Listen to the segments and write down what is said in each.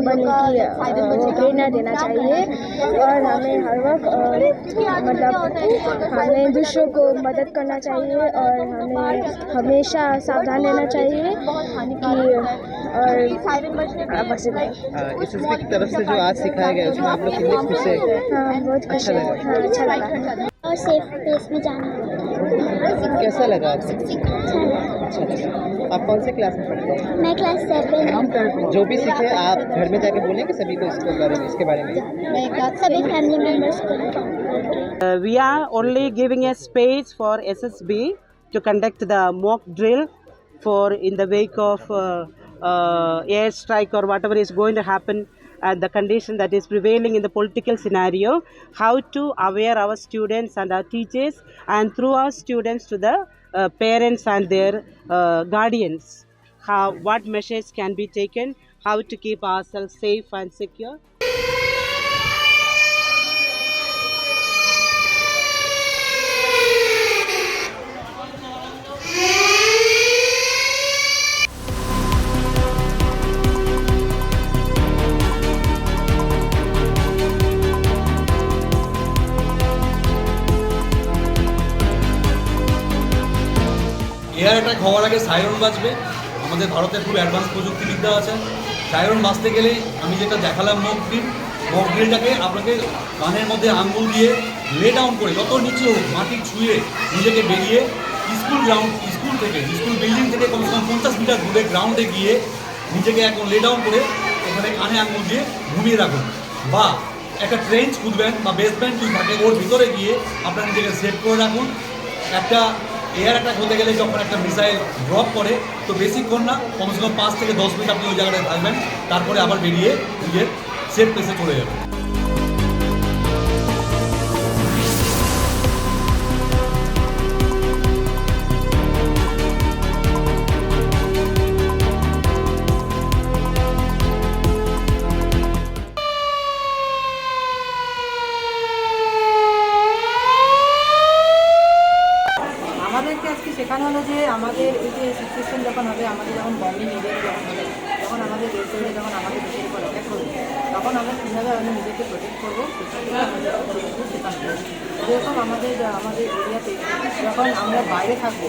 बनने की वो प्रेरणा देना चाहिए और हमें हर वक्त मतलब हमें दूसरों को मदद करना चाहिए और हमें हमेशा सावधान रहना चाहिए और बस इतना ही। एसएसबी की तरफ से जो आज सिखाया गया उसमें आप लोग कितने खुश है? हाँ बहुत खुश है। हाँ अच्छा लगा और सेफ प्लेस में जाना। कैसा लगा आपको? अच्छा लगा। अच्छा लगा। आप कौन से क्लास में पढ़ते हैं? मैं क्लास 7 जो भी सीखे आप घर में जाके बोलेंगे सभी को इसके बारे में? सभी फैमिली मेम्बर्स को। We are only giving a space for SSB to conduct the mock drill for in the wake of air strike or whatever is going to happen and the condition that is prevailing in the political scenario, how to aware our students and our teachers and through our students to the parents and their guardians, what measures can be taken, how to keep ourselves safe and secure. Air attack হওয়ার আগে সাইরন বাজবে। আমাদের ভারতে খুব advance প্রযুক্তিবিদ্যা আছে। সাইরন বাজতে গেলেই আমি যেটা দেখালাম মক ড্রিলটাকে আপনাকে কানের মধ্যে আঙ্গুল দিয়ে লে ডাউন করে যত নিচে হোক মাটি ছুঁয়ে নিজেকে বেরিয়ে স্কুল বিল্ডিং থেকে কমসে কম 50 মিটার দূরে গ্রাউন্ডে গিয়ে নিজেকে এখন লে ডাউন করে ওখানে কানে আঙ্গুল দিয়ে ঘুমিয়ে রাখুন, বা একটা ট্রেঞ্চ খুঁজবেন বা বেসমেন্ট যদি থাকে ওর ভিতরে গিয়ে আপনার নিজেকে সেভ করে রাখুন। একটা এয়ার অ্যাটাক হতে গেলে যখন একটা মিসাইল ড্রপ করে তো বেশিক্ষণ না, কমসে কম 5 থেকে 10 মিনিট আপনি ওই জায়গাটায় থাকবেন, তারপরে আবার বেরিয়ে নিজের সেফ প্লেসে চলে যাবেন। আমাদেরকে আজকে শেখানো হলো যে আমাদের এই যে সিচুয়েশন যখন হবে, আমাদের যখন বম্বিং ইভেন্ট যখন হবে, যখন আমাদের দেশ থেকে যখন আমাদের দেশের উপর অ্যাটাক করবে, তখন আমরা কীভাবে আমরা নিজেকে প্রোটেক্ট করবো সেটা আমাদের শেখানো হবে। যেরকম আমাদের এরিয়াতে যখন আমরা বাইরে থাকবো,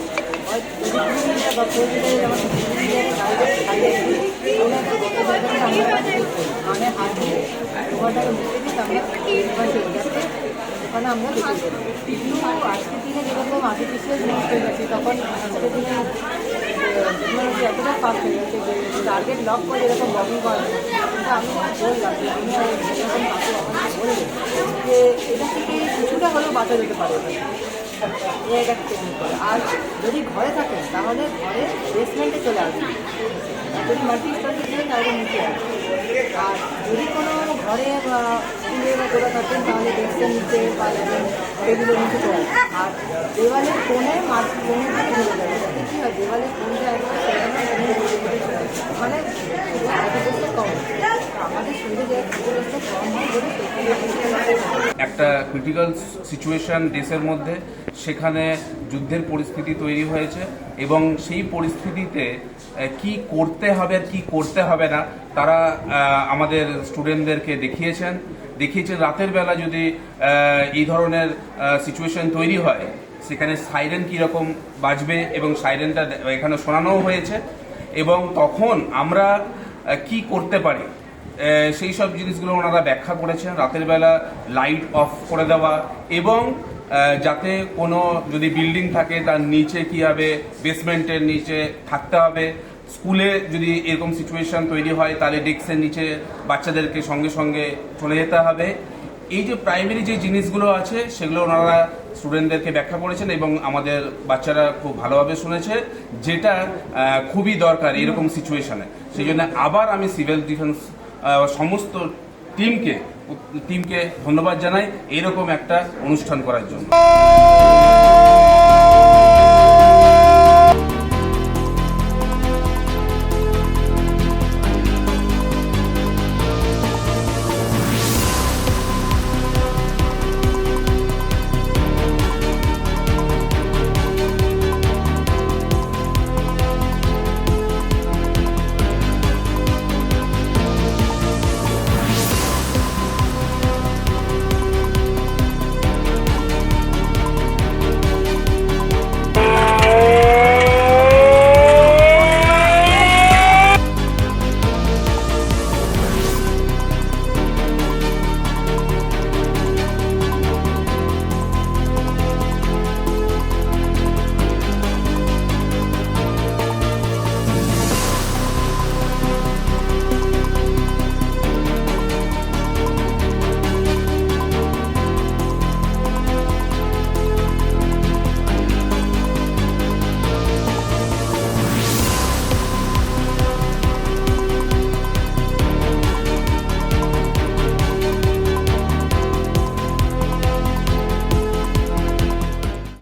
যদি 2 মিটার বা 4 মিটারে যেমন বাইরে আমরা মানে হাত দিয়ে ওখানটাকে মুখে দিই, আমরা যাতে ওখানে আমরা দেখতে পারি। কিন্তু আজকের দিনে যেরকম আর্টিফিশিয়াল জিনিস হয়ে গেছে, তখন আজকের দিনে টেকনোলজি এতটা ফাস্ট হয়ে গেছে যে টার্গেট লক করে এরকম বমিং করা যায়। কিন্তু আমি বললাম যে আমি এরকম কাছে বলবো যে এটা থেকে কিছুটা হলেও বাঁচা যেতে পারে একটা টেকনিক করে। আর যদি ঘরে থাকেন তাহলে ঘরে বেসমেন্টে চলে আসবেন, যদি মাল্টি স্টোরেজ দেন তাহলে নিচে আসবেন। আর যদি কোনো ঘরে বা স্কুলে বা কোথাও থাকেন তাহলে ডেস্কের নিচে বা টেবিলের নিচে চলে আসবেন। আর দেওয়ালের কোণে কোণে চলে যাবে, যাতে কী হয় দেওয়ালের কোণটা একদম মানে ক্ষতিগ্রস্ত কম, আমাদের শরীরে যে ক্ষতিগ্রস্ত কম হয় বলে একটা ক্রিটিক্যাল সিচুয়েশন দেশের মধ্যে, সেখানে যুদ্ধের পরিস্থিতি তৈরি হয়েছে এবং সেই পরিস্থিতিতে কি করতে হবে আর কি করতে হবে না তারা আমাদের স্টুডেন্টদেরকে দেখিয়েছেন। রাতের বেলা যদি এই ধরনের সিচুয়েশন তৈরি হয় সেখানে সাইরেন কীরকম বাজবে এবং সাইরেনটা এখানে শোনানোও হয়েছে এবং তখন আমরা কি করতে পারি সেই সব জিনিসগুলো ওনারা ব্যাখ্যা করেছেন। রাতের বেলা লাইট অফ করে দেওয়া এবং যাতে কোনো যদি বিল্ডিং থাকে তার নিচে কীভাবে বেসমেন্টের নিচে থাকতে হবে। স্কুলে যদি এরকম সিচুয়েশন তৈরি হয় তাহলে ডেস্কের নিচে বাচ্চাদেরকে সঙ্গে সঙ্গে চলে যেতে হবে। এই যে প্রাইমারি যে জিনিসগুলো আছে সেগুলো ওনারা স্টুডেন্টদেরকে ব্যাখ্যা করেছেন এবং আমাদের বাচ্চারা খুব ভালোভাবে শুনেছে, যেটা খুবই দরকার এরকম সিচুয়েশনে। সেই জন্য আবার আমি সিভিল ডিফেন্স সমস্ত টিমকে ধন্যবাদ জানাই এরকম একটা অনুষ্ঠান করার জন্য।